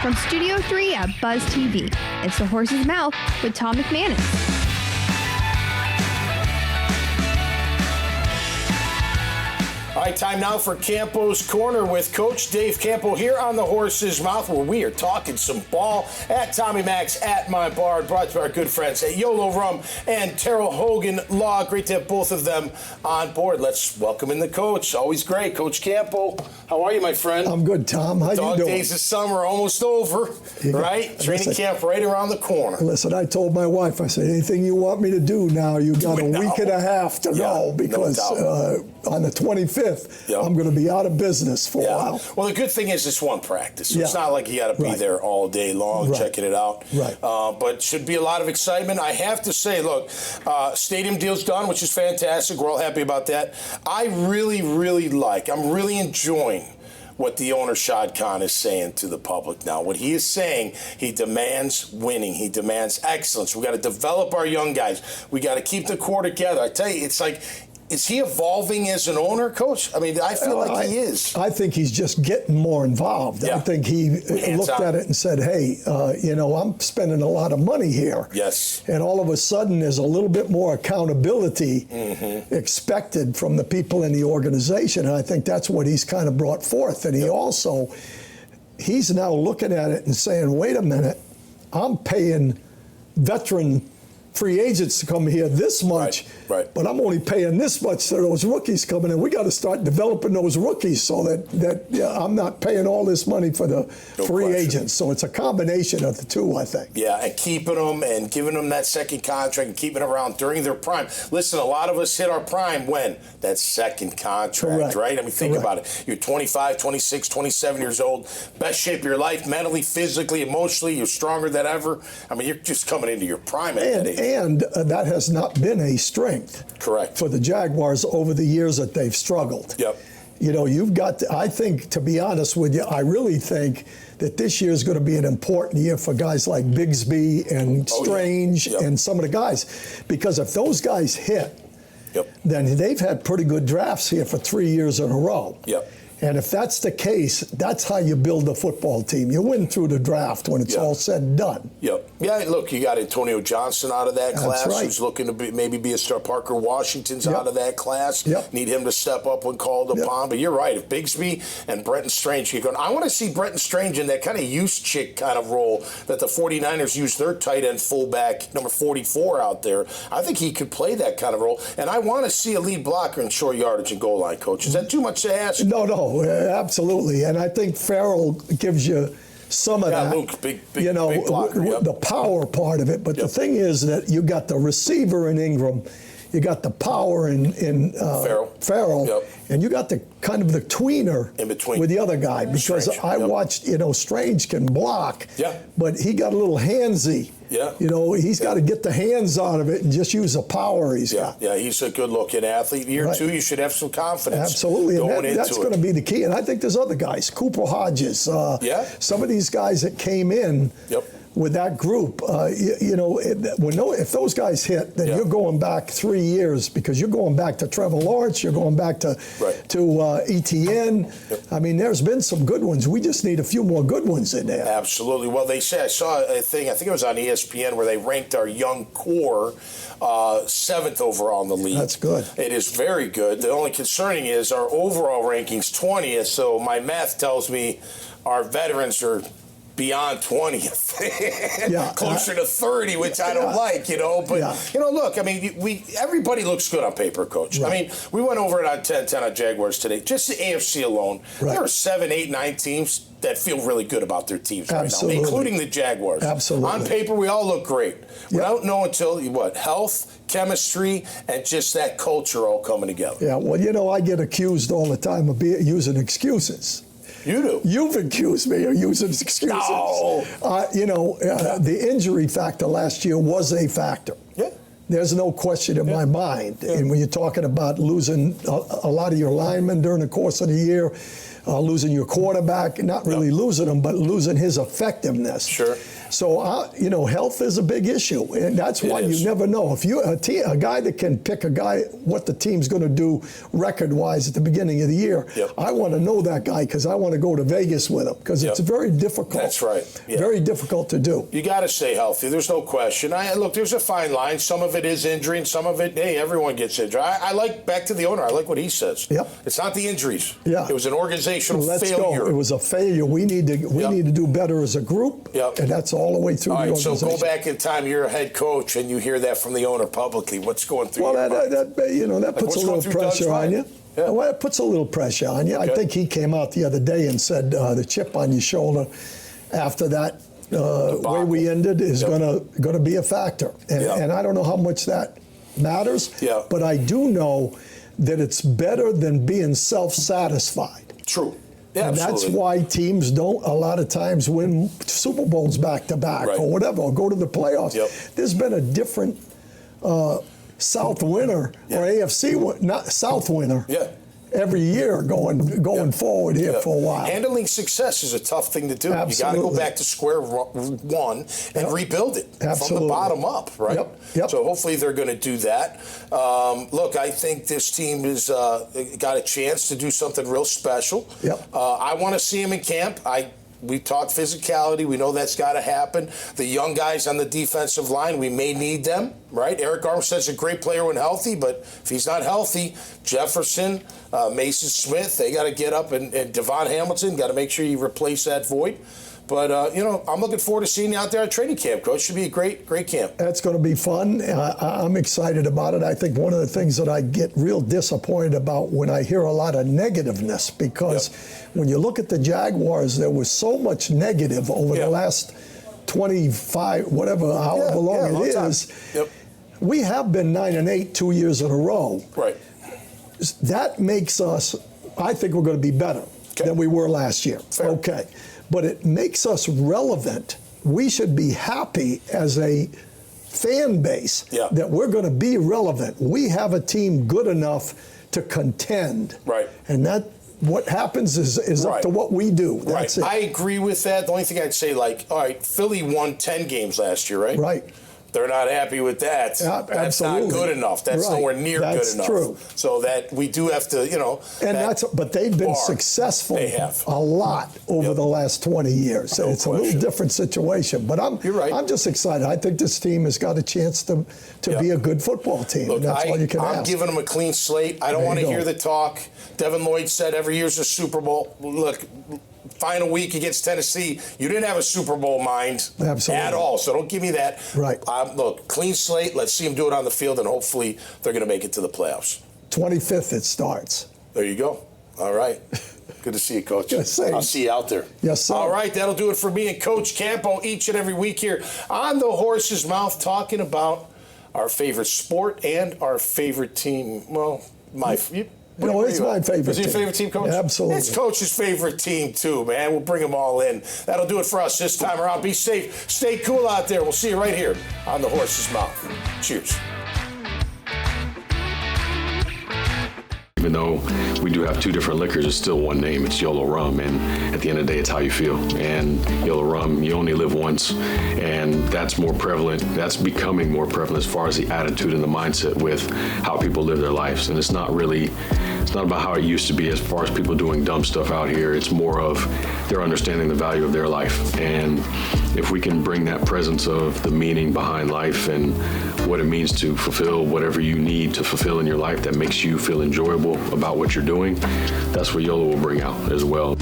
From Studio 3 at Buzz TV, it's The Horse's Mouth with Tom McManus. All right, time now for Campo's Corner with Coach Dave Campo here on the Horse's Mouth, where we are talking some ball at Tommy Max at My Bar, brought to our good friends at YOLO Rum and Terrell Hogan Law. Great to have both of them on board. Let's welcome in the coach. Always great, Coach Campo. How are you, my friend? I'm good, Tom. How you doing? Dog days of summer are almost over, right? Training camp right around the corner. Listen, I told my wife, I said, anything you want me to do now, you got a week and a half to go, because on the 25th, I'm going to be out of business for a while. Well, the good thing is it's one practice. So it's not like you got to be there all day long checking it out. Right. But should be a lot of excitement. I have to say, look, stadium deal's done, which is fantastic. We're all happy about that. I'm really enjoying what the owner, Shad Khan, is saying to the public now. What he is saying, he demands winning. He demands excellence. We got to develop our young guys. We got to keep the core together. I tell you, it's like, is he evolving as an owner, Coach? I mean, I feel like he is. I think he's just getting more involved. I think he looked at it and said, hey, I'm spending a lot of money here. Yes. And all of a sudden, there's a little bit more accountability expected from the people in the organization. And I think that's what he's kind of brought forth. And he's now looking at it and saying, wait a minute, I'm paying veteran free agents to come here this much, but I'm only paying this much to those rookies coming in. We got to start developing those rookies so that I'm not paying all this money for the free agents. So it's a combination of the two, I think. Yeah, and keeping them and giving them that second contract and keeping them around during their prime. Listen, a lot of us hit our prime when? That second contract, right? I mean, think about it. You're 25, 26, 27 years old, best shape of your life, mentally, physically, emotionally, you're stronger than ever. I mean, you're just coming into your prime at that age. And that has not been a strength for the Jaguars over the years that they've struggled. Yep. You've got to, I think, to be honest with you, I really think that this year is going to be an important year for guys like Bigsby and Strange and some of the guys. Because if those guys hit, then they've had pretty good drafts here for 3 years in a row. And if that's the case, that's how you build a football team. You win through the draft when it's all said and done. Yeah, look, you got Antonio Johnson out of that class, who's looking to maybe be a star. Parker Washington's out of that class. Need him to step up when called upon. But you're right. If Bigsby and Brenton Strange keep going, I want to see Brenton Strange in that kind of use chick kind of role that the 49ers use their tight end fullback, number 44, out there. I think he could play that kind of role. And I want to see a lead blocker in short yardage and goal line, Coach. Is that too much to ask? No, absolutely. And I think Farrell gives you some of that. Luke, big blocker. The power part of it. But the thing is that you got the receiver in Ingram, you got the power in Farrell, and you got the kind of the tweener in between with the other guy. Because Strange. I watched, Strange can block, but he got a little handsy. He's got to get the hands out of it and just use the power he's got. Yeah, he's a good-looking athlete. Year two, you should have some confidence. Absolutely, and that's going to be the key. And I think there's other guys, Cooper Hodges, some of these guys that came in with that group. If those guys hit, then you're going back 3 years, because you're going back to Trevor Lawrence, you're going back to ETN. I mean, there's been some good ones. We just need a few more good ones in there. Absolutely. Well, they said, I saw a thing, I think it was on ESPN, where they ranked our young core 7th overall in the league. That's good. It is very good. The only concerning is our overall ranking's 20th, so my math tells me our veterans are beyond 20th, closer to 30, which I don't like, But, look, I mean, everybody looks good on paper, Coach. I mean, we went over it on 10-10 on Jaguars today. Just the AFC alone, there are 7, 8, 9 teams that feel really good about their teams right now, including the Jaguars. Absolutely. On paper, we all look great. We don't know until, health, chemistry, and just that culture all coming together. Yeah, well, I get accused all the time of using excuses. You do. You've accused me of using excuses. No. The injury factor last year was a factor. Yeah. There's no question in my mind. And when you're talking about losing a lot of your linemen during the course of the year, losing your quarterback, not really losing him, but losing his effectiveness. Sure. So, health is a big issue, and that's why you never know. If you a guy that can pick what the team's going to do record-wise at the beginning of the year, I want to know that guy because I want to go to Vegas with him because it's very difficult. That's right. Very difficult to do. You got to stay healthy. There's no question. Look, there's a fine line. Some of it is injury, and some of it, hey, everyone gets injured. I like, back to the owner, I like what he says. Yep. It's not the injuries. Yeah. It was an organizational failure. Go. It was a failure. We need to do better as a group, and that's all the way through the organization. So go back in time. You're a head coach, and you hear that from the owner publicly. What's going through your mind? That puts a little pressure on you. Yeah. Well, it puts a little pressure on you. Okay. I think he came out the other day and said the chip on your shoulder after that way we ended is going to be a factor. And I don't know how much that matters, but I do know that it's better than being self-satisfied. True. Yeah, and that's why teams don't a lot of times win Super Bowls back-to-back or whatever, or go to the playoffs. There's been a different South winner or AFC South winner every year going forward here for a while. Handling success is a tough thing to do. Absolutely. You got to go back to square one and rebuild it from the bottom up, right? Yep. So hopefully they're going to do that. Look, I think this team has got a chance to do something real special. I want to see him in camp. We talk physicality. We know that's got to happen. The young guys on the defensive line, we may need them, right? Eric Armstead's a great player when healthy, but if he's not healthy, Jefferson, Mason Smith, they got to get up, and Devon Hamilton, got to make sure you replace that void. But, I'm looking forward to seeing you out there at training camp, Coach. Should be a great camp. That's going to be fun. I'm excited about it. I think one of the things that I get real disappointed about when I hear a lot of negativeness, because when you look at the Jaguars, there was so much negative over the last 25, however long it is. We have been 9-8 2 years in a row. Right. That makes us, I think we're going to be better than we were last year. Fair. Okay. But it makes us relevant. We should be happy as a fan base that we're going to be relevant. We have a team good enough to contend. Right. And that what happens is up to what we do. That's it. I agree with that. The only thing I'd say, all right, Philly won 10 games last year, right? Right. They're not happy with that. That's not good enough. That's nowhere near good enough. That's true. So that we do have to, but they've been successful a lot over the last 20 years. It's a little different situation. But I'm just excited. I think this team has got a chance to be a good football team. Look, that's all you can ask. I'm giving them a clean slate. I don't want to hear the talk. Devin Lloyd said every year's a Super Bowl. Look, final week against Tennessee, you didn't have a Super Bowl mind at all, so don't give me that. Right. Look, clean slate. Let's see them do it on the field, and hopefully they're going to make it to the playoffs. 25th it starts. There you go. All right. Good to see you, Coach. I'll see you out there. Yes, sir. All right, that'll do it for me and Coach Campo each and every week here on the Horse's Mouth, talking about our favorite sport and our favorite team. Well, it's my favorite team. Is it your favorite team, Coach? Absolutely. It's Coach's favorite team, too, man. We'll bring them all in. That'll do it for us this time around. Be safe. Stay cool out there. We'll see you right here on the Horse's Mouth. Cheers. Even though we do have two different liquors, it's still one name. It's YOLO Rum, and at the end of the day, it's how you feel. And YOLO Rum, you only live once, and that's more prevalent. That's becoming more prevalent as far as the attitude and the mindset with how people live their lives. And it's not about how it used to be as far as people doing dumb stuff out here. It's more of their understanding the value of their life. And if we can bring that presence of the meaning behind life and what it means to fulfill whatever you need to fulfill in your life that makes you feel enjoyable about what you're doing, that's what YOLO will bring out as well.